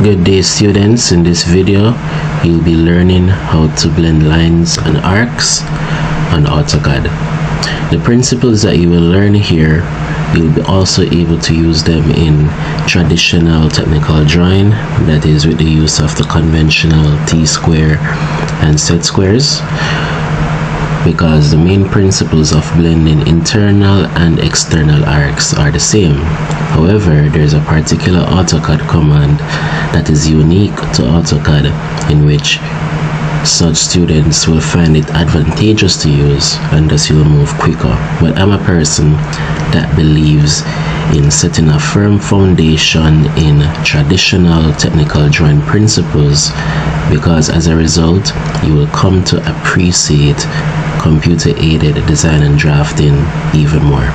Good day, students. In this video you'll be learning how to blend lines and arcs on AutoCAD. The principles that you will learn here, you'll be also able to use them in traditional technical drawing, that is with the use of the conventional T-square and set squares, because the main principles of blending internal and external arcs are the same. However, there's a particular AutoCAD command that is unique to AutoCAD in which such students will find it advantageous to use, and thus you'll move quicker. But I'm a person that believes in setting a firm foundation in traditional technical drawing principles, because as a result you will come to appreciate computer-aided design and drafting even more.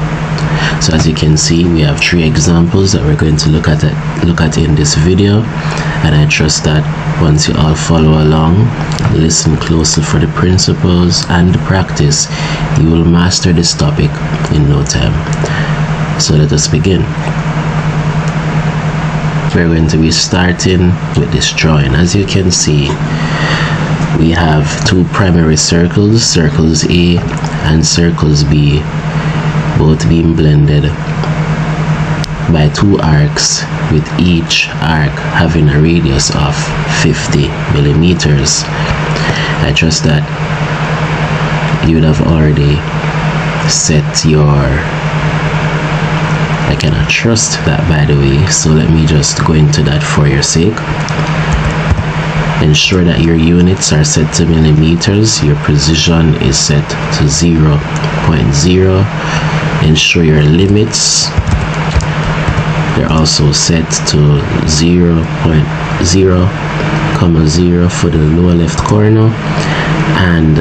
So as you can see, we have 3 examples that we're going to look at in this video, and I trust that once you all follow along, listen closely for the principles and the practice, you will master this topic in no time. So let us begin. We're going to be starting with this drawing. As you can see, we have 2 primary circles, circles A and circles B, both being blended by 2 arcs, with each arc having a radius of 50 millimeters. I trust that you would have already set your, I cannot trust that, by the way, so let me just go into that for your sake. Ensure that your units are set to millimeters, your precision is set to 0.0. Ensure your limits, they're also set to 0.0, 0 for the lower left corner, and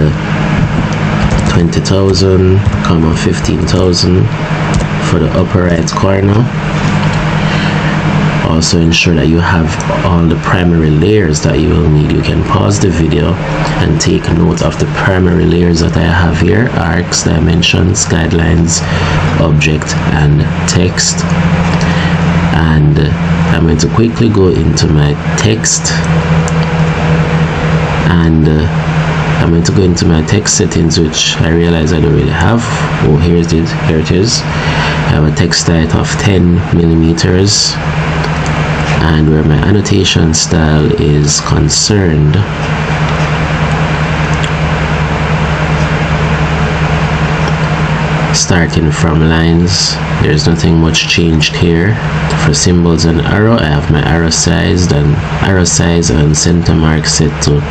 20,000, 15,000 for the upper right corner. Also ensure that you have all the primary layers that you will need. You can pause the video and take note of the primary layers that I have here: arcs, dimensions, guidelines, object, and text. And I'm going to quickly go into my text, and I'm going to go into my text settings, which I realize I don't really have. Oh, here it is. I have a text height of 10 millimeters. And where my annotation style is concerned, starting from lines, there's nothing much changed here. For symbols and arrow, I have my arrow size and center mark set to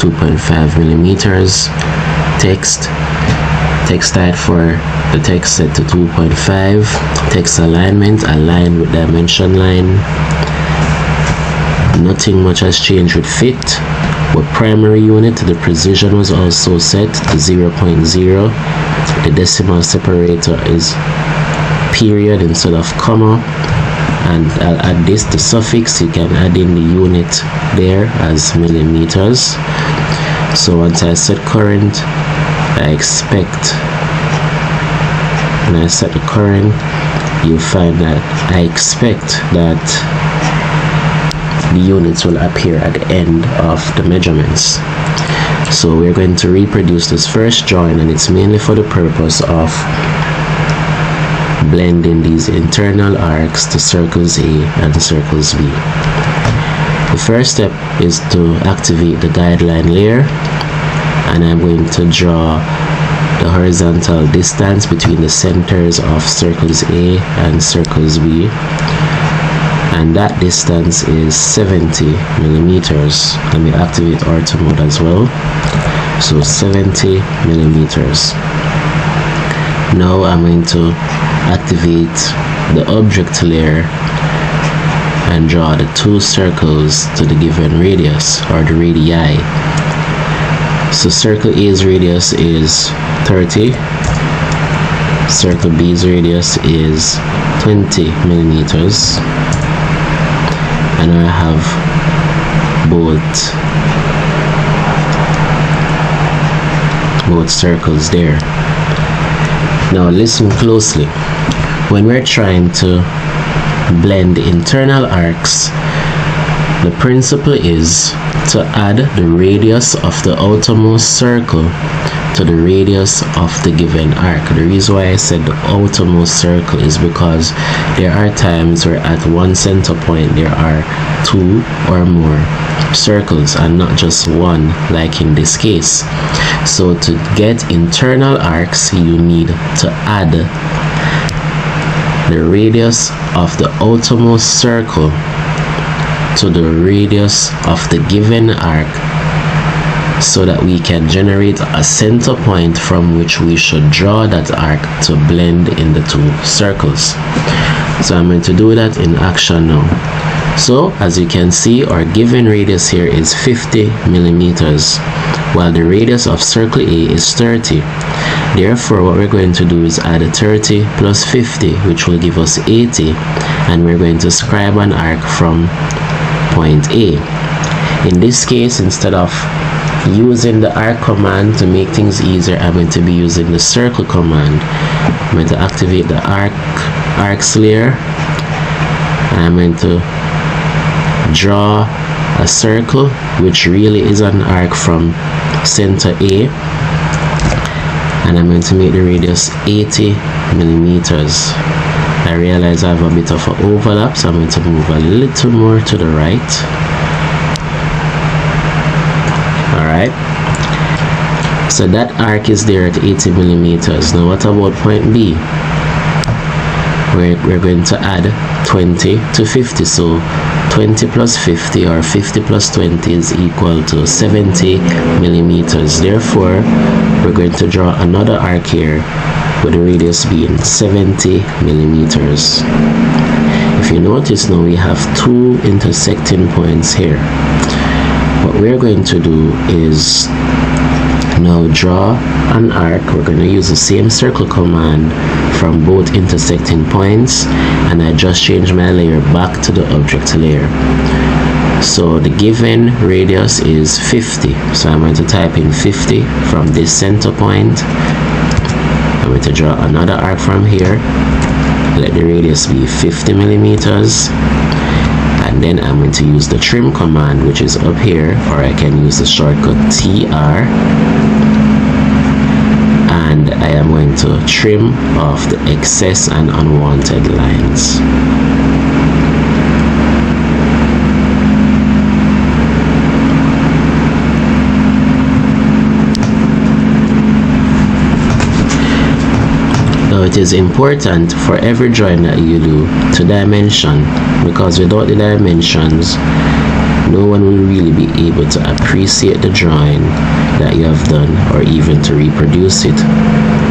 2.5 millimeters. Text height for the text set to 2.5. Text alignment, align with dimension line. Nothing much has changed with fit. With primary unit, the precision was also set to 0.0. The decimal separator is period instead of comma, and I'll add this, the suffix. You can add in the unit there as millimeters. So once I set current, I expect when I set the current, you'll find that I expect that the units will appear at the end of the measurements. So we're going to reproduce this first drawing, and it's mainly for the purpose of blending these internal arcs to circles A and circles B. The first step is to activate the guideline layer, and I'm going to draw the horizontal distance between the centers of circles A and circles B, and that distance is 70 millimeters. Let me activate ortho mode as well. So 70 millimeters. Now I'm going to activate the object layer and draw the 2 circles to the given radius, or the radii. So circle A's radius is 30, circle B's radius is 20 millimeters, and I have both circles there. Now listen closely. When we're trying to blend internal arcs The principle is to add the radius of the outermost circle to the radius of the given arc. The reason why I said the outermost circle is because there are times where at one center point there are two or more circles and not just one, like in this case. So to get internal arcs, you need to add the radius of the outermost circle to the radius of the given arc, so that we can generate a center point from which we should draw that arc to blend in the two circles. So I'm going to do that in action now. So as you can see, our given radius here is 50 millimeters, while the radius of circle A is 30. Therefore, what we're going to do is add 30 plus 50, which will give us 80, and we're going to scribe an arc from point A. In this case, instead of using the arc command to make things easier, I'm going to be using the circle command. I'm going to activate the arcs layer, and I'm going to draw a circle which really is an arc from center A, and I'm going to make the radius 80 millimeters. I realize I have a bit of an overlap, so I'm going to move a little more to the right. Alright, so that arc is there at 80 millimeters. Now what about point B? We're going to add 20 to 50, so 20 plus 50 or 50 plus 20 is equal to 70 millimeters. Therefore, we're going to draw another arc here with the radius being 70 millimeters. If you notice now, we have two intersecting points here. What we're going to do is now draw an arc. We're going to use the same circle command from both intersecting points, and I just changed my layer back to the object layer. So the given radius is 50, so I'm going to type in 50 from this center point. I'm going to draw another arc from here, let the radius be 50 millimeters, and then I'm going to use the trim command, which is up here, or I can use the shortcut TR, and I am going to trim off the excess and unwanted lines. Now it is important for every drawing that you do to dimension, because without the dimensions, no one will really be able to appreciate the drawing that you have done, or even to reproduce it.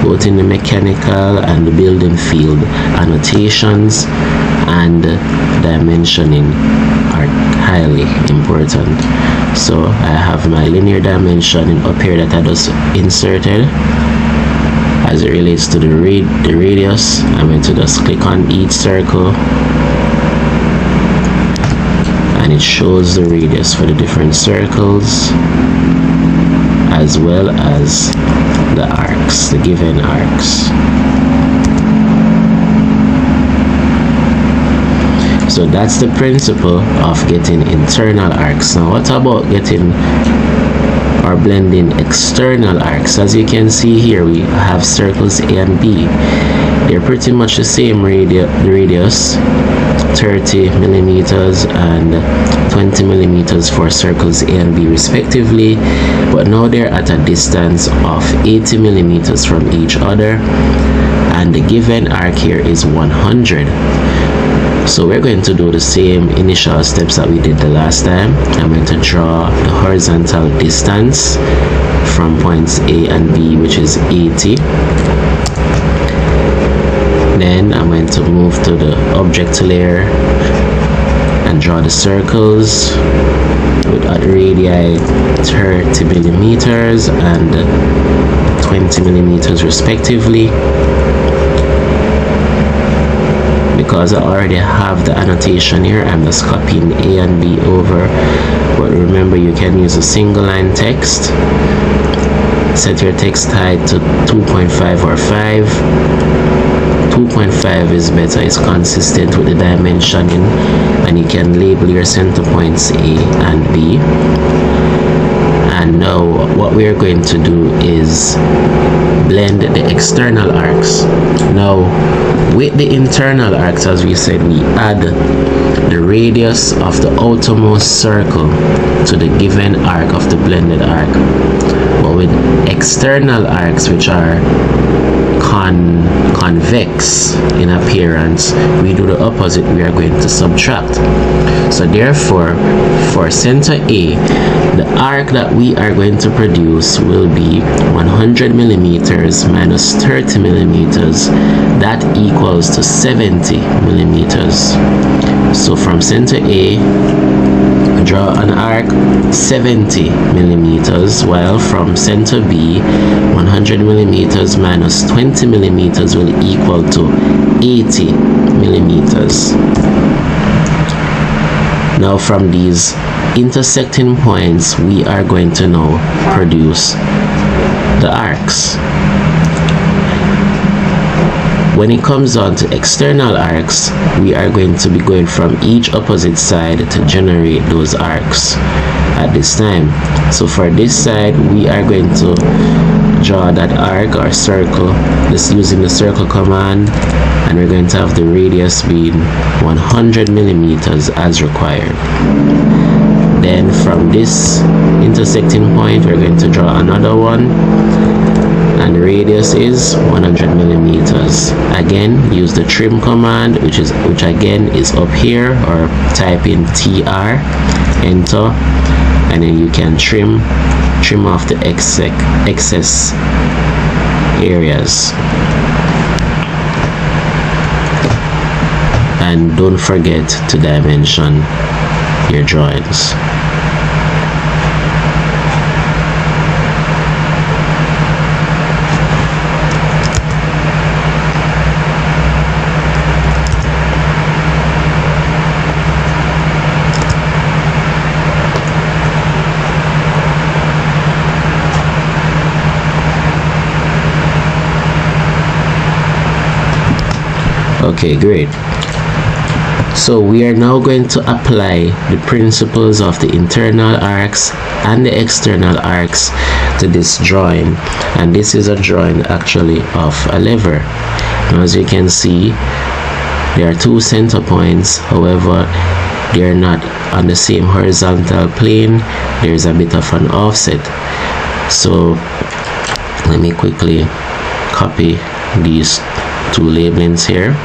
Both in the mechanical and the building field, annotations and dimensioning are highly important. So I have my linear dimensioning up here that I just inserted. As it relates to the radius, I'm going to just click on each circle, and it shows the radius for the different circles, as well as the arcs, the given arcs. So that's the principle of getting internal arcs. Now what about getting or blending external arcs? As you can see here, we have circles A and B. They're pretty much the same radius, 30 millimeters and 20 millimeters for circles A and B respectively, but now they're at a distance of 80 millimeters from each other, and the given arc here is 100. So we're going to do the same initial steps that we did the last time. I'm going to draw the horizontal distance from points A and B, which is 80. Then I'm going to move to the object layer and draw the circles with a radii 30 millimeters and 20 millimeters respectively. Because I already have the annotation here, I'm just copying A and B over. But remember, you can use a single line text. Set your text height to 2.5 or 5, 2.5 is better, it's consistent with the dimensioning, and you can label your center points A and B. And now what we are going to do is blend the external arcs. Now with the internal arcs, as we said, we add the radius of the outermost circle to the given arc of the blended arc. But with external arcs, which are convex in appearance, we do the opposite, we are going to subtract. So therefore, for center A, the arc that we are going to produce will be 100 millimeters minus 30 millimeters. That equals to 70 millimeters. So from center A, draw an arc 70 millimeters, while from center B, 100 millimeters minus 20 millimeters will equal to 80 millimeters. Now from these intersecting points, we are going to now produce the arcs. When it comes on to external arcs, we are going to be going from each opposite side to generate those arcs at this time. So for this side, we are going to draw that arc or circle just using the circle command, and we're going to have the radius being 100 millimeters as required. Then from this intersecting point, we're going to draw another one, and the radius is 100 millimeters. Again, use the trim command, which again is up here, or type in TR, enter, and then you can trim off the excess areas. And don't forget to dimension your drawings. Okay, great. So we are now going to apply the principles of the internal arcs and the external arcs to this drawing, and this is a drawing actually of a lever. Now, as you can see, there are two center points, however they are not on the same horizontal plane. There is a bit of an offset. So let me quickly copy these two labelings here.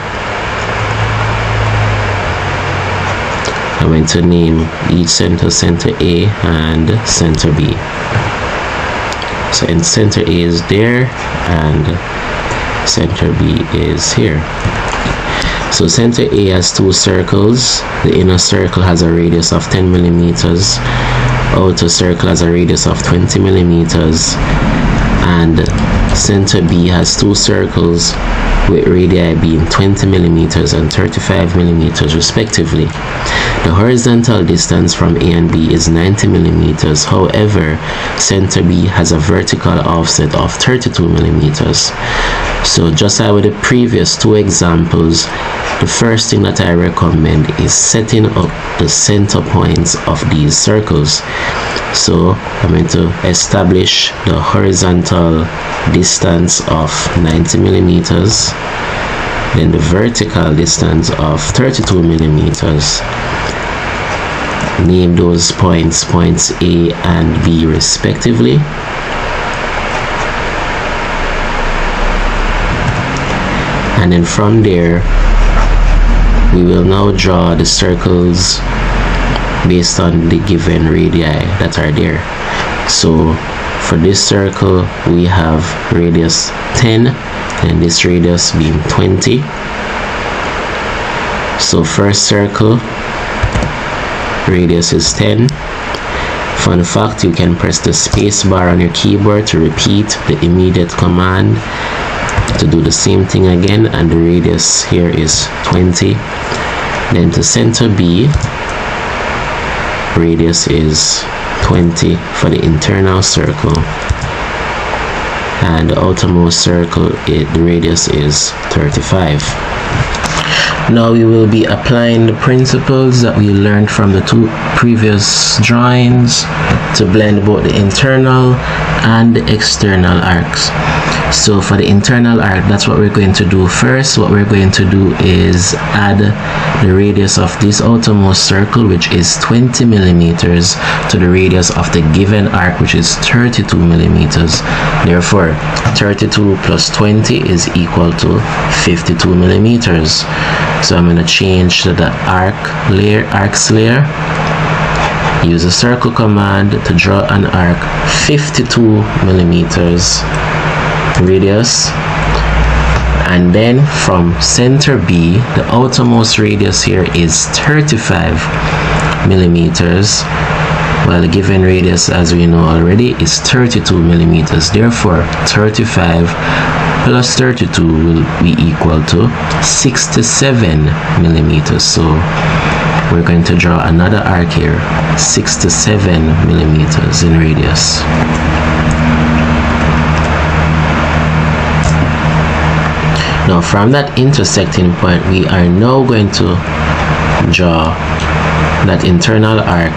I'm going to name each center A and center B. So in center A is there and center B is here. So center A has two circles. The inner circle has a radius of 10 millimeters. Outer circle has a radius of 20 millimeters. And center B has two circles with radii being 20 millimeters and 35 millimeters respectively. The horizontal distance from A and B is 90 millimeters. However, center B has a vertical offset of 32 millimeters. So just like with the previous two examples, the first thing that I recommend is setting up the center points of these circles. So I'm going to establish the horizontal distance of 90 millimeters, then the vertical distance of 32 millimeters. Name those points A and B respectively. And then from there, we will now draw the circles based on the given radii that are there. So for this circle, we have radius 10 and this radius being 20. So first circle, radius is 10. Fun fact, you can press the space bar on your keyboard to repeat the immediate command to do the same thing again, and the radius here is 20. Then to center B, radius is 20 for the internal circle. and the outermost circle, the radius is 35. Now we will be applying the principles that we learned from the two previous drawings to blend both the internal and the external arcs. So for the internal arc, that's what we're going to do first. What we're going to do is add the radius of this outermost circle, which is 20 millimeters, to the radius of the given arc, which is 32 millimeters. Therefore, 32 plus 20 is equal to 52 millimeters. So I'm going to change to the arcs layer. Use the circle command to draw an arc 52 millimeters radius, and then from center B, the outermost radius here is 35 millimeters, while the given radius, as we know already, is 32 millimeters. Therefore, 35 plus 32 will be equal to 67 millimeters. So we're going to draw another arc here, 67 millimeters in radius. Now from that intersecting point, we are now going to draw that internal arc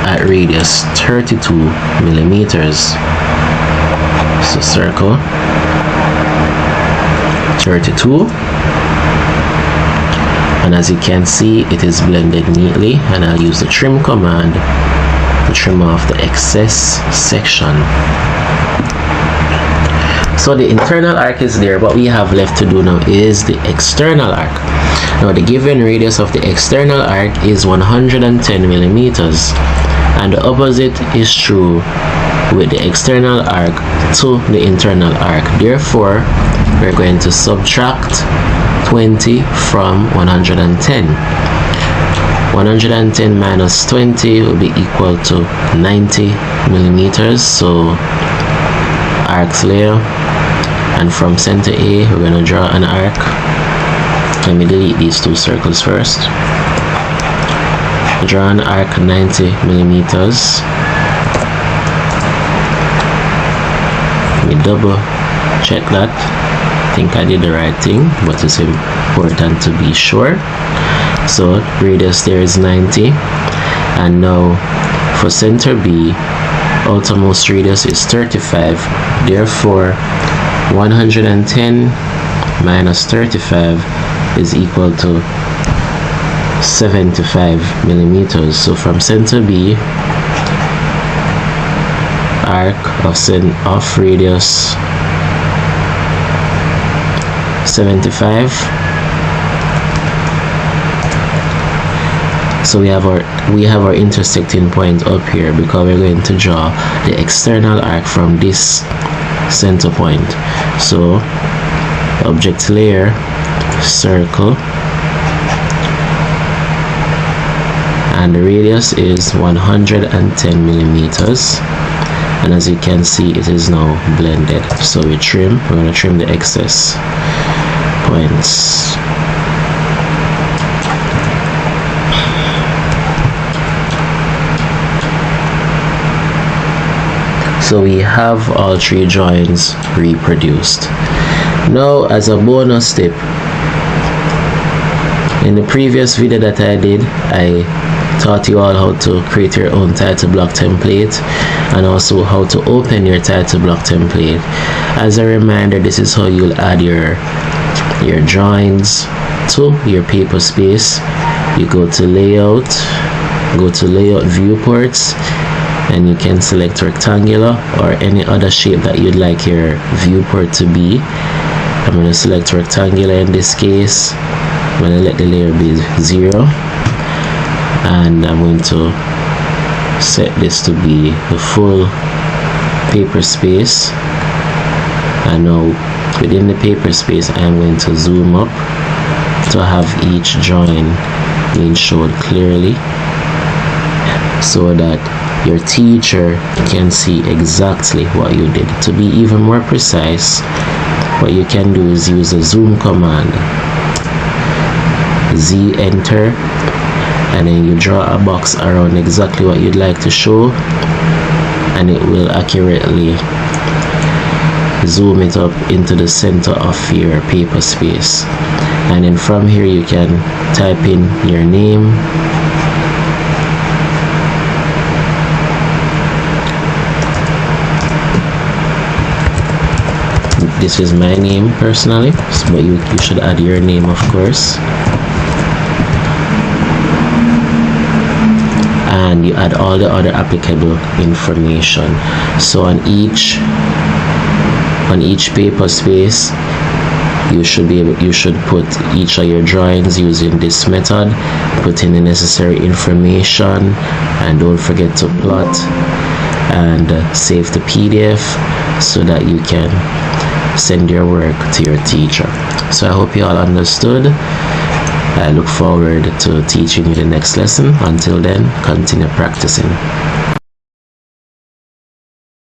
at radius 32 millimeters. So circle 32, and as you can see, it is blended neatly, and I'll use the trim command to trim off the excess section. So the internal arc is there. What we have left to do now is the external arc. Now the given radius of the external arc is 110 millimeters, and the opposite is true with the external arc to the internal arc. Therefore, we're going to subtract 20 from 110. 110 minus 20 will be equal to 90 millimeters. So arcs layer, and from center A, we're going to draw an arc. Let me delete these two circles first. Draw an arc 90 millimeters. Let me double check that. I think I did the right thing, but it's important to be sure. So radius there is 90, and now for center B, outermost radius is 35. Therefore, 110 minus 35 is equal to 75 millimeters. So from center B, arc of radius 75. So we have our intersecting point up here, because we're going to draw the external arc from this center point. So object layer, circle, and the radius is 110 millimeters, and as you can see, it is now blended. So we're going to trim the excess points. So we have all three drawings reproduced. Now, as a bonus tip, in the previous video that I did, I taught you all how to create your own title block template, and also how to open your title block template. As a reminder, this is how you'll add your drawings to your paper space. You go to layout, go to layout viewports, and you can select rectangular or any other shape that you'd like your viewport to be. I'm going to select rectangular in this case. I'm going to let the layer be 0, and I'm going to set this to be the full paper space. And now within the paper space, I'm going to zoom up to have each drawing being shown clearly, so that your teacher can see exactly what you did. To be even more precise, what you can do is use the zoom command, Z enter, and then you draw a box around exactly what you'd like to show, and it will accurately zoom it up into the center of your paper space, and then from here you can type in your name, this is my name personally, but you should add your name, of course, and you add all the other applicable information. So on each paper space you should put each of your drawings using this method, put in the necessary information, and don't forget to plot and save the PDF so that you can send your work to your teacher. So I hope you all understood. I look forward to teaching you the next lesson. Until then, continue practicing.